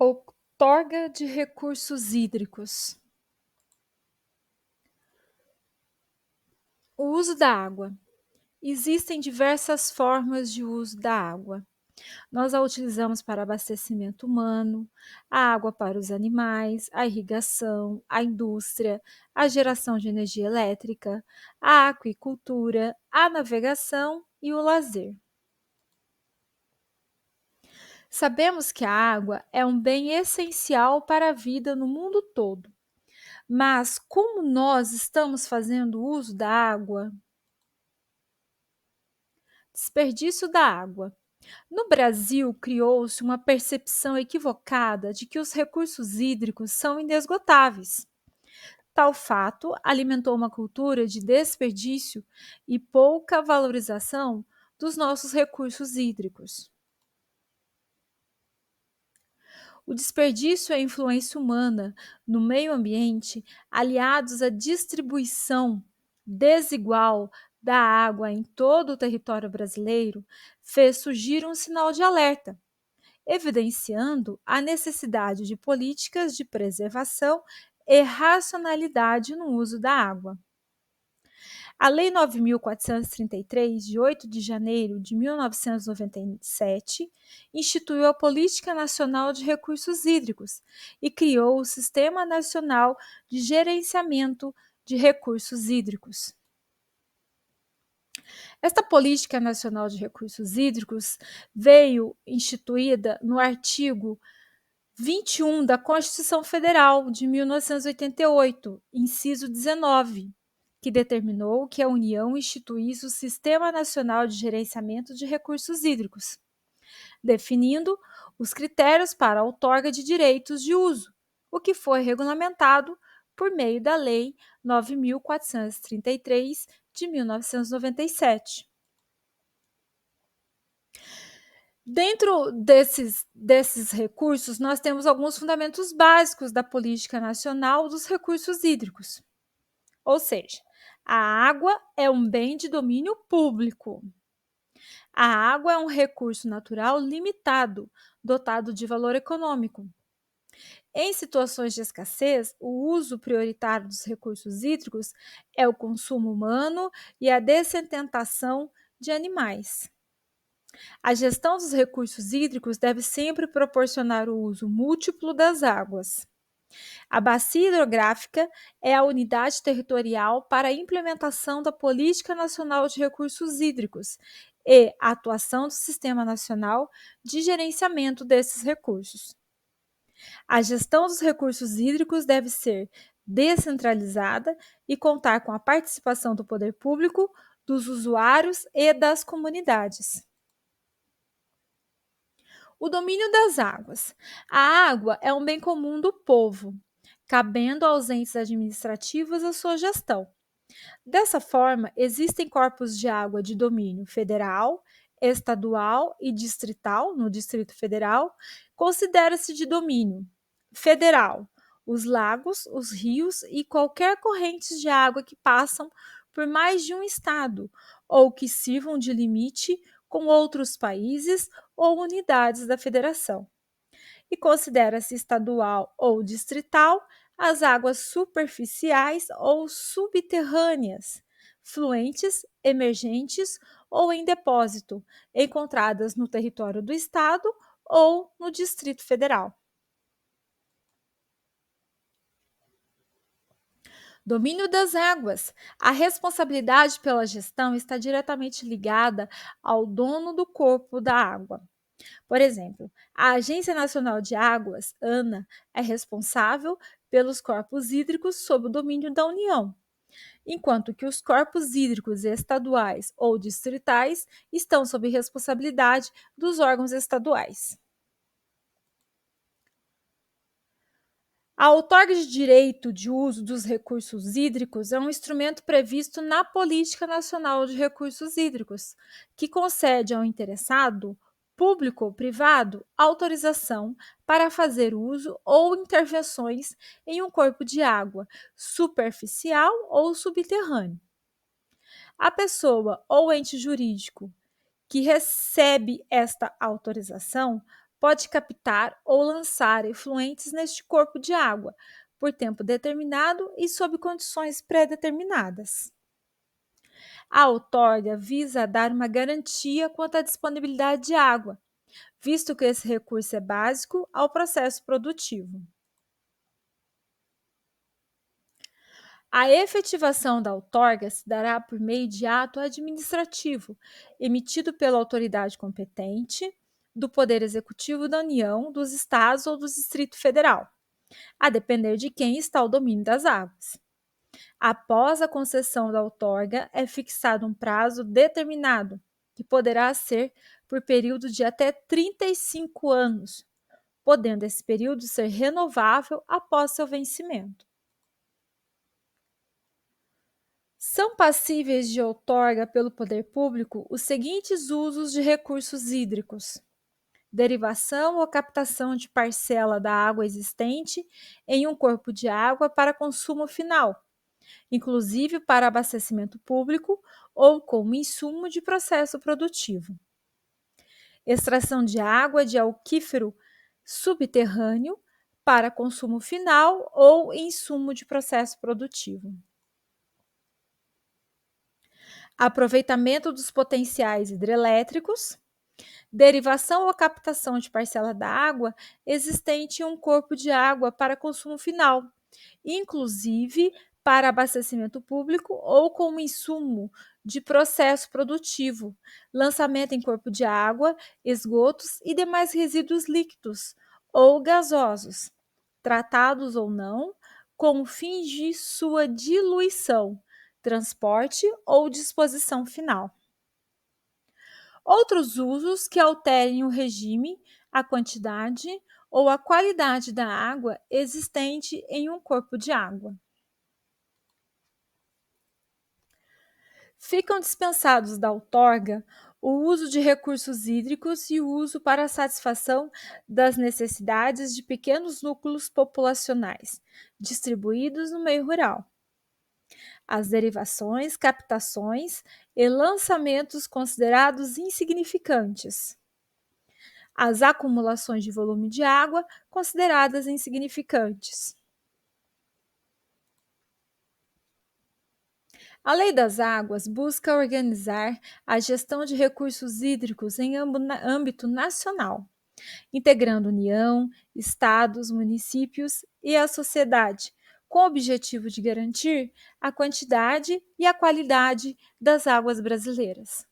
Outorga de recursos hídricos. O uso da água. Existem diversas formas de uso da água. Nós a utilizamos para abastecimento humano, a água para os animais, a irrigação, a indústria, a geração de energia elétrica, a aquicultura, a navegação e o lazer. Sabemos que a água é um bem essencial para a vida no mundo todo. Mas como nós estamos fazendo uso da água? Desperdício da água. No Brasil, criou-se uma percepção equivocada de que os recursos hídricos são inesgotáveis. Tal fato alimentou uma cultura de desperdício e pouca valorização dos nossos recursos hídricos. O desperdício e a influência humana no meio ambiente, aliados à distribuição desigual da água em todo o território brasileiro, fez surgir um sinal de alerta, evidenciando a necessidade de políticas de preservação e racionalidade no uso da água. A Lei 9.433, de 8 de janeiro de 1997, instituiu a Política Nacional de Recursos Hídricos e criou o Sistema Nacional de Gerenciamento de Recursos Hídricos. Esta Política Nacional de Recursos Hídricos veio instituída no artigo 21 da Constituição Federal de 1988, inciso 19, que determinou que a União instituísse o Sistema Nacional de Gerenciamento de Recursos Hídricos, definindo os critérios para a outorga de direitos de uso, o que foi regulamentado por meio da Lei 9.433 de 1997. Dentro desses recursos, nós temos alguns fundamentos básicos da Política Nacional dos Recursos Hídricos. Ou seja, a água é um bem de domínio público. A água é um recurso natural limitado, dotado de valor econômico. Em situações de escassez, o uso prioritário dos recursos hídricos é o consumo humano e a dessedentação de animais. A gestão dos recursos hídricos deve sempre proporcionar o uso múltiplo das águas. A bacia hidrográfica é a unidade territorial para a implementação da Política Nacional de Recursos Hídricos e a atuação do Sistema Nacional de Gerenciamento desses recursos. A gestão dos recursos hídricos deve ser descentralizada e contar com a participação do poder público, dos usuários e das comunidades. O domínio das águas. A água é um bem comum do povo, cabendo aos entes administrativos a sua gestão. Dessa forma, existem corpos de água de domínio federal, estadual e distrital. No Distrito Federal, considera-se de domínio federal os lagos, os rios e qualquer correntes de água que passam por mais de um estado ou que sirvam de limite com outros países ou unidades da federação. E considera-se estadual ou distrital as águas superficiais ou subterrâneas, fluentes, emergentes ou em depósito, encontradas no território do estado ou no Distrito Federal. Domínio das águas. A responsabilidade pela gestão está diretamente ligada ao dono do corpo da água. Por exemplo, a Agência Nacional de Águas, ANA, é responsável pelos corpos hídricos sob o domínio da União, enquanto que os corpos hídricos estaduais ou distritais estão sob responsabilidade dos órgãos estaduais. A outorga de direito de uso dos recursos hídricos é um instrumento previsto na Política Nacional de Recursos Hídricos, que concede ao interessado, público ou privado, autorização para fazer uso ou intervenções em um corpo de água, superficial ou subterrâneo. A pessoa ou ente jurídico que recebe esta autorização pode captar ou lançar efluentes neste corpo de água, por tempo determinado e sob condições pré-determinadas. A outorga visa dar uma garantia quanto à disponibilidade de água, visto que esse recurso é básico ao processo produtivo. A efetivação da outorga se dará por meio de ato administrativo, emitido pela autoridade competente, do Poder Executivo da União, dos Estados ou do Distrito Federal, a depender de quem está o domínio das águas. Após a concessão da outorga, é fixado um prazo determinado, que poderá ser por período de até 35 anos, podendo esse período ser renovável após seu vencimento. São passíveis de outorga pelo poder público os seguintes usos de recursos hídricos: derivação ou captação de parcela da água existente em um corpo de água para consumo final, inclusive para abastecimento público ou como insumo de processo produtivo. Extração de água de aquífero subterrâneo para consumo final ou insumo de processo produtivo. Aproveitamento dos potenciais hidrelétricos, derivação ou captação de parcela da água existente em um corpo de água para consumo final, inclusive para abastecimento público ou como insumo de processo produtivo, lançamento em corpo de água, esgotos e demais resíduos líquidos ou gasosos, tratados ou não, com fins de sua diluição, transporte ou disposição final. Outros usos que alterem o regime, a quantidade ou a qualidade da água existente em um corpo de água. Ficam dispensados da outorga o uso de recursos hídricos e o uso para a satisfação das necessidades de pequenos núcleos populacionais, distribuídos no meio rural. As derivações, captações e lançamentos considerados insignificantes. As acumulações de volume de água consideradas insignificantes. A Lei das Águas busca organizar a gestão de recursos hídricos em âmbito nacional, integrando União, estados, municípios e a sociedade, com o objetivo de garantir a quantidade e a qualidade das águas brasileiras.